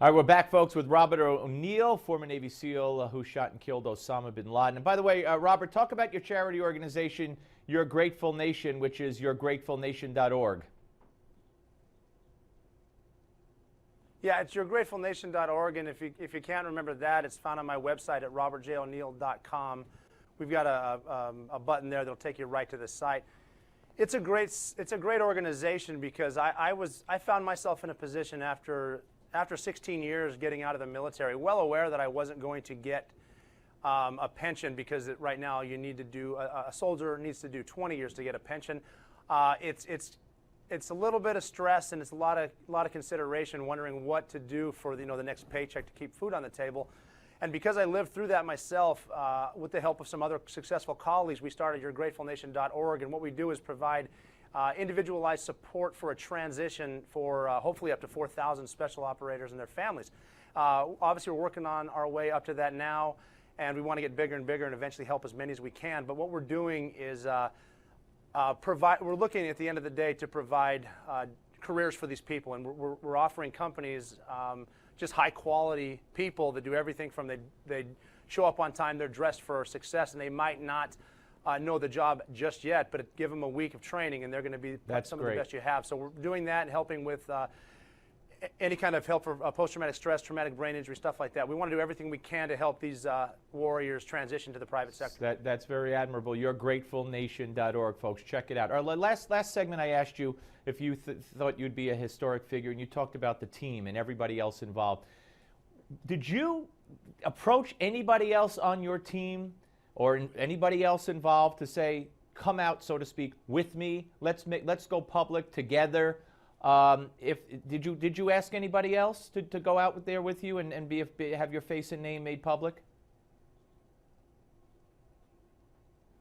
All right, we're back, folks, with Robert O'Neill, former Navy SEAL who shot and killed Osama bin Laden. And by the way, Robert, talk about your charity organization, Your Grateful Nation, which is yourgratefulnation.org. Yeah, it's yourgratefulnation.org, and if you can't remember that, it's found on my website at robertjoneil.com. We've got a button there that'll take you right to the site. It's a great organization because I found myself in a position after 16 years getting out of the military, well aware that I wasn't going to get a pension because right now you need to do a soldier needs to do 20 years to get a pension. It's a little bit of stress and it's a lot of consideration, wondering what to do for the next paycheck to keep food on the table. And because I lived through that myself, with the help of some other successful colleagues, we started yourgratefulnation.org, and what we do is provide individualized support for a transition for hopefully up to 4,000 special operators and their families. Obviously, we're working on our way up to that now, and we want to get bigger and bigger and eventually help as many as we can. But what we're doing is we're looking at the end of the day to provide careers for these people, and we're offering companies just high quality people that do everything from they show up on time, they're dressed for success, and they might not know the job just yet, but give them a week of training and they're going to be some of the best you have. So we're doing that and helping with any kind of help for post-traumatic stress, traumatic brain injury, stuff like that. We want to do everything we can to help these warriors transition to the private sector. That's very admirable. Yourgratefulnation.org, folks. Check it out. Our last segment, I asked you if you thought you'd be a historic figure, and you talked about the team and everybody else involved. Did you approach anybody else on your team or anybody else involved to say, come out, so to speak, with me? Let's go public together. Did you ask anybody else to go out there with you and have your face and name made public?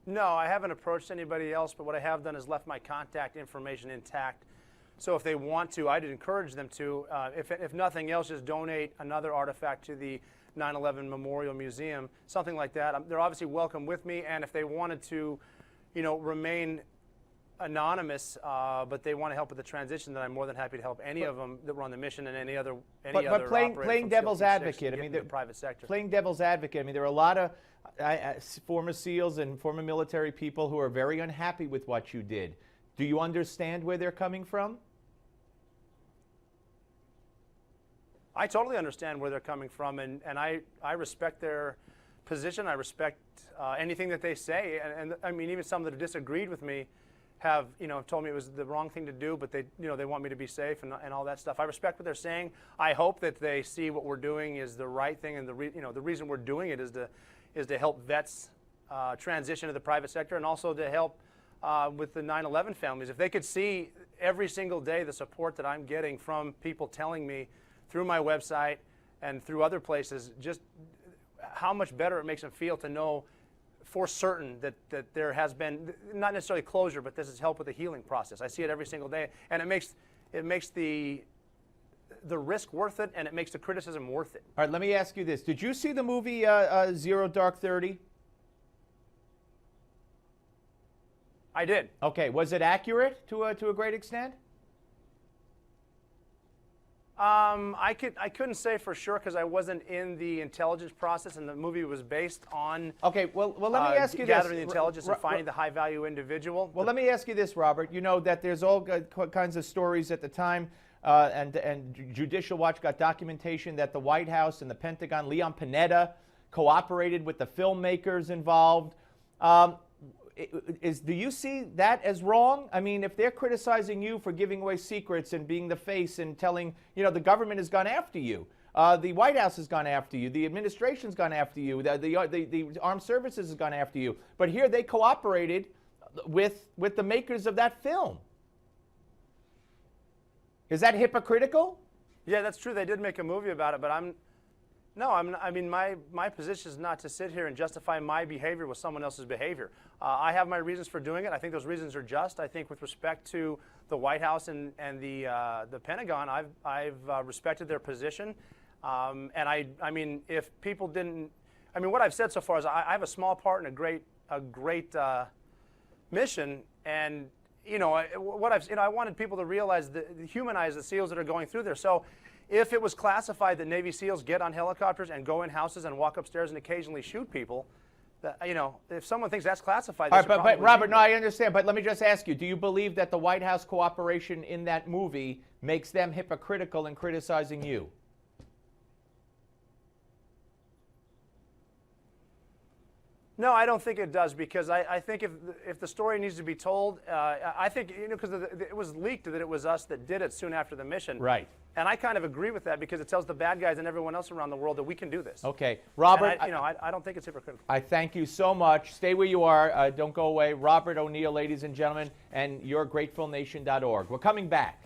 No, I haven't approached anybody else, but what I have done is left my contact information intact. So if they want to, I'd encourage them to, if nothing else, just donate another artifact to the 9/11 Memorial Museum, something like that. They're obviously welcome with me, and if they wanted to, remain anonymous, but they want to help with the transition, then I'm more than happy to help any of them that were on the mission and any other but playing devil's advocate, I mean, the private sector. Playing devil's advocate, I mean, there are a lot of former SEALs and former military people who are very unhappy with what you did. Do you understand where they're coming from? I totally understand where they're coming from, and I respect their position. I respect anything that they say, and I mean, even some that have disagreed with me have told me it was the wrong thing to do, but they want me to be safe and all that stuff. I respect what they're saying. I hope that they see what we're doing is the right thing, and the reason we're doing it is to help vets transition to the private sector, and also to help with the 9/11 families. If they could see every single day the support that I'm getting from people telling me through my website and through other places, just how much better it makes them feel to know for certain that there has been, not necessarily closure, but this has helped with the healing process. I see it every single day, and it makes the risk worth it, and it makes the criticism worth it. All right, let me ask you this. Did you see the movie Zero Dark 30? I did. Okay, was it accurate to a great extent? I couldn't say for sure because I wasn't in the intelligence process, and the movie was based on let me ask you gathering the intelligence and finding the high-value individual. Well, let me ask you this, Robert. You know that there's all kinds of stories at the time, and Judicial Watch got documentation that the White House and the Pentagon, Leon Panetta, cooperated with the filmmakers involved. Do you see that as wrong? I mean, if they're criticizing you for giving away secrets and being the face and telling, the government has gone after you, the White House has gone after you, the administration's gone after you, the armed services has gone after you, but here they cooperated with the makers of that film. Is that hypocritical? Yeah, that's true. They did make a movie about it, but my position is not to sit here and justify my behavior with someone else's behavior. I have my reasons for doing it. I think those reasons are just. I think with respect to the White House and the Pentagon, I've respected their position. And I mean, if people didn't, what I've said so far is I have a small part in a great mission, and I wanted people to realize, humanize the SEALs that are going through there. So if it was classified that Navy SEALs get on helicopters and go in houses and walk upstairs and occasionally shoot people, if someone thinks that's classified, all right, but Robert, no, I understand. But let me just ask you: do you believe that the White House cooperation in that movie makes them hypocritical in criticizing you? No, I don't think it does, because I think if the story needs to be told, I think, because it was leaked that it was us that did it soon after the mission. Right. And I kind of agree with that, because it tells the bad guys and everyone else around the world that we can do this. Okay, Robert. I don't think it's hypocritical. I thank you so much. Stay where you are. Don't go away. Robert O'Neill, ladies and gentlemen, and yourgratefulnation.org. We're coming back.